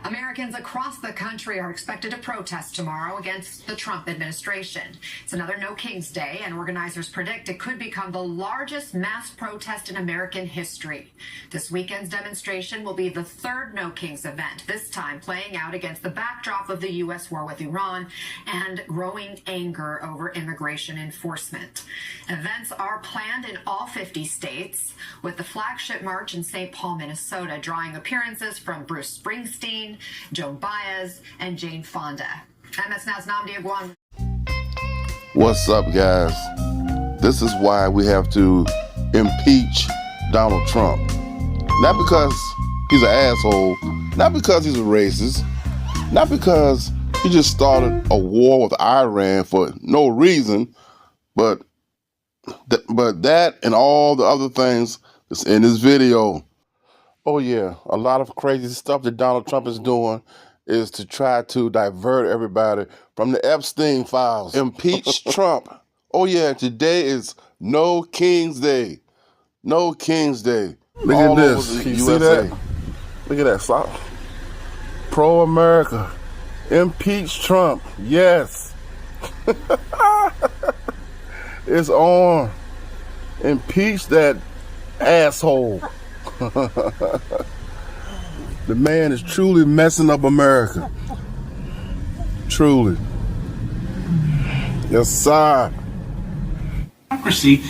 Americans across the country are expected to protest tomorrow against the Trump administration. It's another No Kings Day, and organizers predict it could become the largest mass protest in American history. This weekend's demonstration will be the third No Kings event, this time playing out against the backdrop of the U.S. war with Iran and growing anger over immigration enforcement. Events are planned in all 50 states, with the flagship march in St. Paul, Minnesota, drawing appearances from Bruce Springsteen, Joan Baez, and Jane Fonda. MS Now's Namdi Agwan. What's up, guys? This is why we have to impeach Donald Trump. Not because he's an asshole, not because he's a racist, not because he just started a war with Iran for no reason, but that and all the other things that's in this video. Oh yeah, a lot of crazy stuff that Donald Trump is doing is to try to divert everybody from the Epstein files. Impeach Trump. Oh yeah, today is No Kings Day. No Kings Day. Look at this. Can you see that? Look at that. Stop. Pro-America. Impeach Trump. Yes. It's on. Impeach that asshole. The man is truly messing up America. Truly. Yes, sir. Democracy,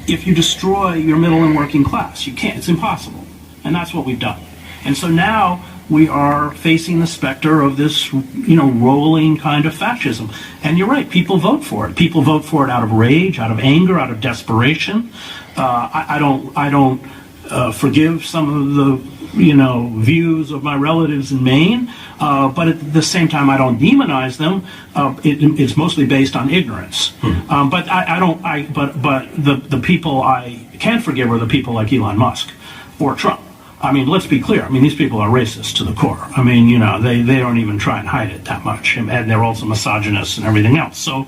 if you destroy your middle and working class, you can't. It's impossible. And that's what we've done. And so now we are facing the specter of this, rolling kind of fascism. And you're right, people vote for it. People vote for it out of rage, out of anger, out of desperation. I don't forgive some of the, views of my relatives in Maine, but at the same time, I don't demonize them. It's mostly based on ignorance. But the people I can't forgive are the people like Elon Musk or Trump. I mean, let's be clear. I mean, these people are racist to the core. I mean, they don't even try and hide it that much. And they're also misogynists and everything else. So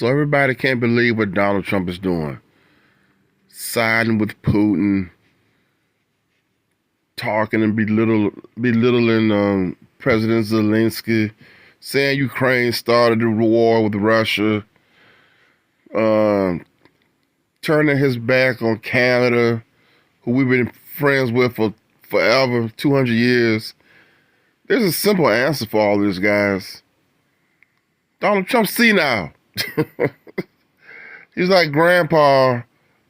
everybody can't believe what Donald Trump is doing. Siding with Putin, talking and belittling President Zelensky, saying Ukraine started the war with Russia, turning his back on Canada, who we've been friends with for forever, 200 years. There's a simple answer for all this, guys. Donald Trump's senile. He's like grandpa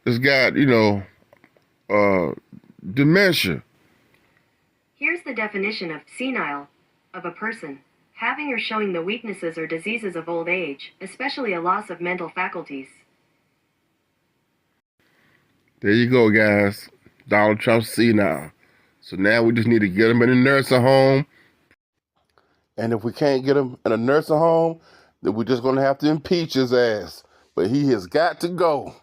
that's got, dementia. Here's the definition of senile of a person: having or showing the weaknesses or diseases of old age, especially a loss of mental faculties. There you go, guys. Donald Trump's senile. So now we just need to get him in a nursing home. And if we can't get him in a nursing home, then we're just going to have to impeach his ass. But he has got to go.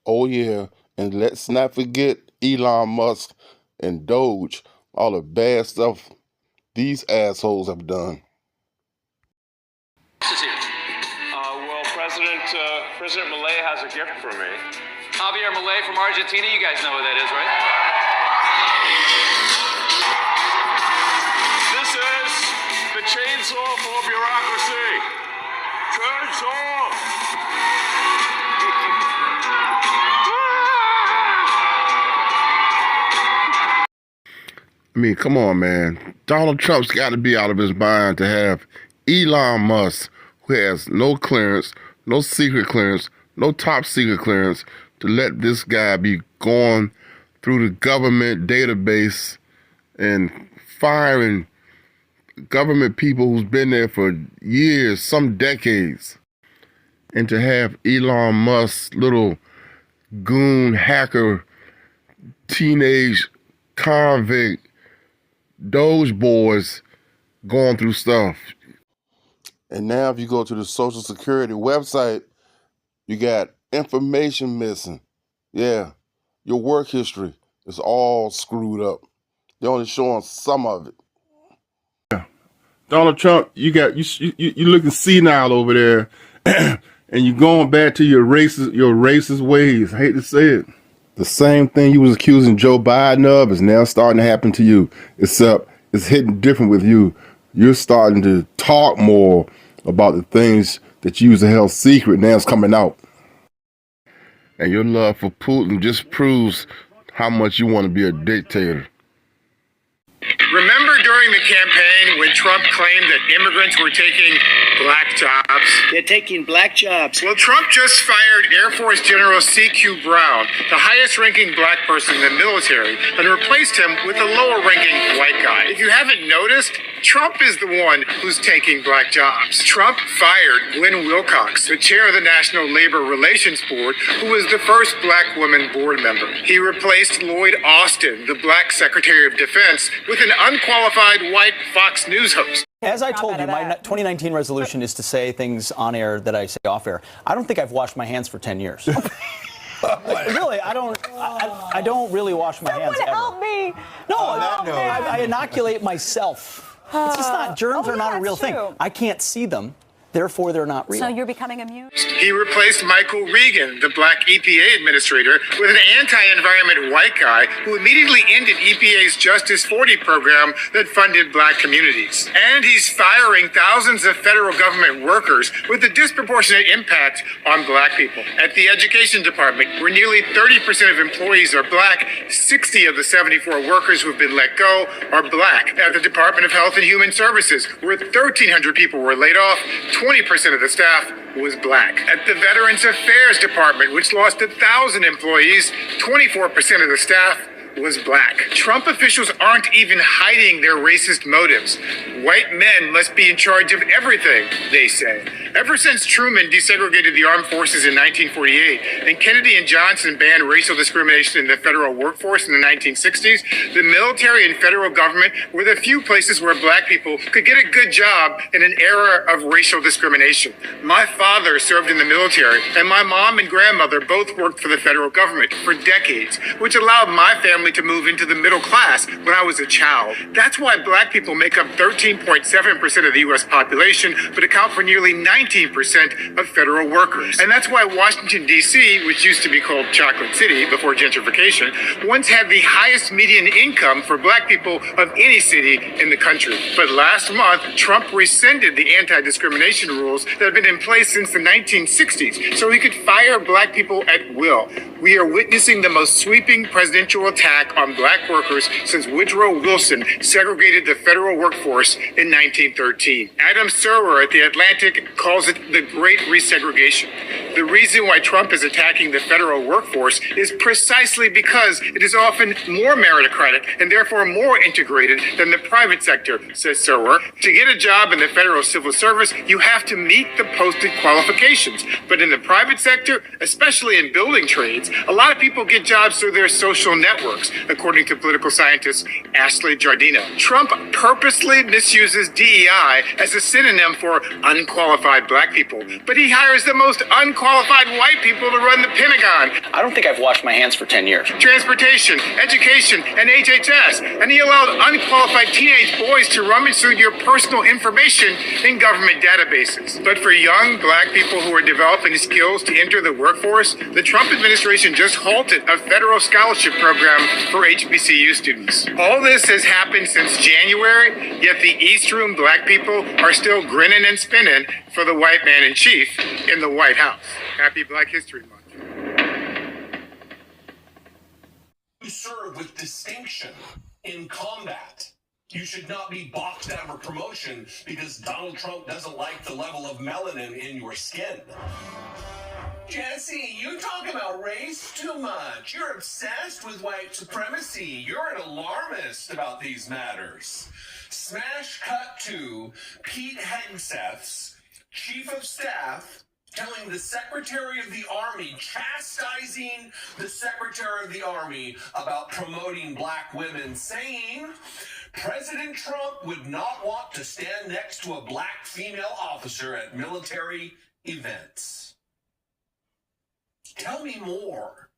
Oh, yeah. And let's not forget Elon Musk and Doge, all the bad stuff these assholes have done. Well, President Milei has a gift for me. Javier Milei from Argentina. You guys know who that is, right? This is the chainsaw for bureaucracy. Chainsaw! I mean, come on, man. Donald Trump's got to be out of his mind to have Elon Musk, who has no clearance, no secret clearance, no top secret clearance, to let this guy be going through the government database and firing government people who's been there for years, some decades. And to have Elon Musk's little goon hacker, teenage convict, Doge boys going through stuff. And now if you go to the Social Security website, you got information missing. Yeah, your work history is all screwed up. They're only showing some of it. Yeah. Donald Trump, you looking senile over there, and you're going back to your racist ways. I hate to say it. The same thing you was accusing Joe Biden of is now starting to happen to you, except it's hitting different with you. You're starting to talk more about the things that you used to held secret. Now it's coming out. And your love for Putin just proves how much you want to be a dictator. Remember during the campaign when Trump claimed that immigrants were taking black jobs? They're taking black jobs. Well, Trump just fired Air Force General C.Q. Brown, the highest-ranking black person in the military, and replaced him with a lower-ranking white guy. If you haven't noticed, Trump is the one who's taking black jobs. Trump fired Glenn Wilcox, the chair of the National Labor Relations Board, who was the first black woman board member. He replaced Lloyd Austin, the black Secretary of Defense, with an unqualified white Fox News host. As I told you, my 2019 resolution is to say things on air that I say off air. I don't think I've washed my hands for 10 years. Really, I don't really wash my hands ever. Help me. No, I inoculate myself. It's just not, germs are not a real thing. I can't see them. Therefore, they're not real. So you're becoming immune? He replaced Michael Regan, the black EPA administrator, with an anti-environment white guy who immediately ended EPA's Justice 40 program that funded black communities. And he's firing thousands of federal government workers with a disproportionate impact on black people. At the education department, where nearly 30% of employees are black, 60 of the 74 workers who have been let go are black. At the Department of Health and Human Services, where 1,300 people were laid off, 20% of the staff was black. At the Veterans Affairs Department, which lost 1,000 employees, 24% of the staff was black. Trump officials aren't even hiding their racist motives. White men must be in charge of everything, they say. Ever since Truman desegregated the armed forces in 1948 and Kennedy and Johnson banned racial discrimination in the federal workforce in the 1960s, the military and federal government were the few places where black people could get a good job in an era of racial discrimination. My father served in the military, and my mom and grandmother both worked for the federal government for decades, which allowed my family to move into the middle class when I was a child. That's why black people make up 13.7% of the U.S. population, but account for nearly 19% of federal workers. And that's why Washington, D.C., which used to be called Chocolate City before gentrification, once had the highest median income for black people of any city in the country. But last month, Trump rescinded the anti-discrimination rules that have been in place since the 1960s, so he could fire black people at will. We are witnessing the most sweeping presidential attack on black workers since Woodrow Wilson segregated the federal workforce in 1913. Adam Serwer at The Atlantic calls it the Great Resegregation. The reason why Trump is attacking the federal workforce is precisely because it is often more meritocratic and therefore more integrated than the private sector, says Serwer. To get a job in the federal civil service, you have to meet the posted qualifications. But in the private sector, especially in building trades, a lot of people get jobs through their social networks, according to political scientist Ashley Jardino. Trump purposely misuses DEI as a synonym for unqualified black people, but he hires the most unqualified white people to run the Pentagon, I don't think I've washed my hands for 10 years. transportation, education, and HHS, and he allowed unqualified teenage boys to rummage through your personal information in government databases. But for young black people who are developing skills to enter the workforce, the Trump administration just halted a federal scholarship program for HBCU students. All this has happened since January, yet the East Room black people are still grinning and spinning for the white man in chief in the White House. Happy Black History Month. You serve with distinction in combat. You should not be boxed out of a promotion because Donald Trump doesn't like the level of melanin in your skin. Jesse, you talk about race too much. You're obsessed with white supremacy. You're an alarmist about these matters. Smash cut to Pete Hegseth's chief of staff telling the Secretary of the Army, chastising the Secretary of the Army about promoting black women, saying President Trump would not want to stand next to a black female officer at military events. Tell me more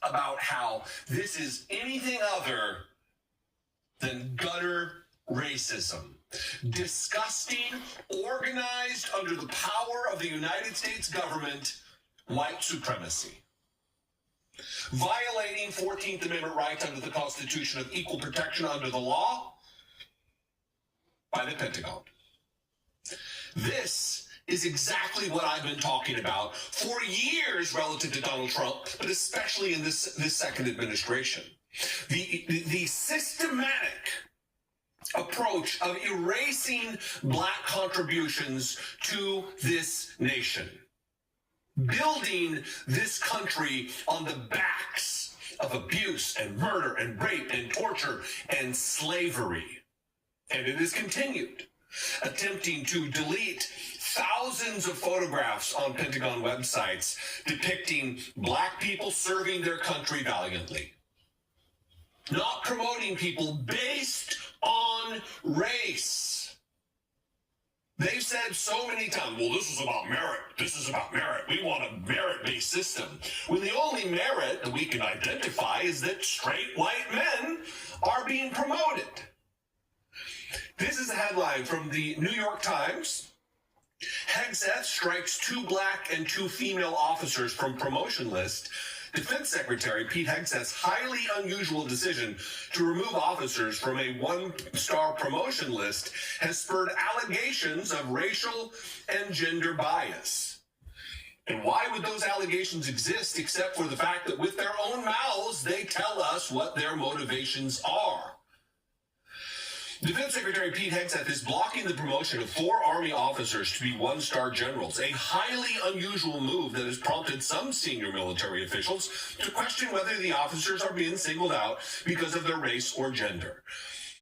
about how this is anything other than gutter racism. Disgusting, organized under the power of the United States government, white supremacy. violating 14th Amendment rights under the Constitution of equal protection under the law by the Pentagon. This is exactly what I've been talking about for years relative to Donald Trump, but especially in this second administration. The systematic approach of erasing black contributions to this nation, building this country on the backs of abuse and murder and rape and torture and slavery. And it has continued, attempting to delete thousands of photographs on Pentagon websites depicting black people serving their country valiantly, not promoting people based on race. They've said so many times, well, this is about merit. This is about merit. We want a merit-based system. When the only merit that we can identify is that straight white men are being promoted. This is a headline from the New York Times. Hegseth strikes 2 black and 2 female officers from promotion list. Defense Secretary Pete Hegseth's highly unusual decision to remove officers from a 1-star promotion list has spurred allegations of racial and gender bias. And why would those allegations exist except for the fact that with their own mouths, they tell us what their motivations are? Defense Secretary Pete Hegseth is blocking the promotion of 4 Army officers to be 1-star generals, a highly unusual move that has prompted some senior military officials to question whether the officers are being singled out because of their race or gender.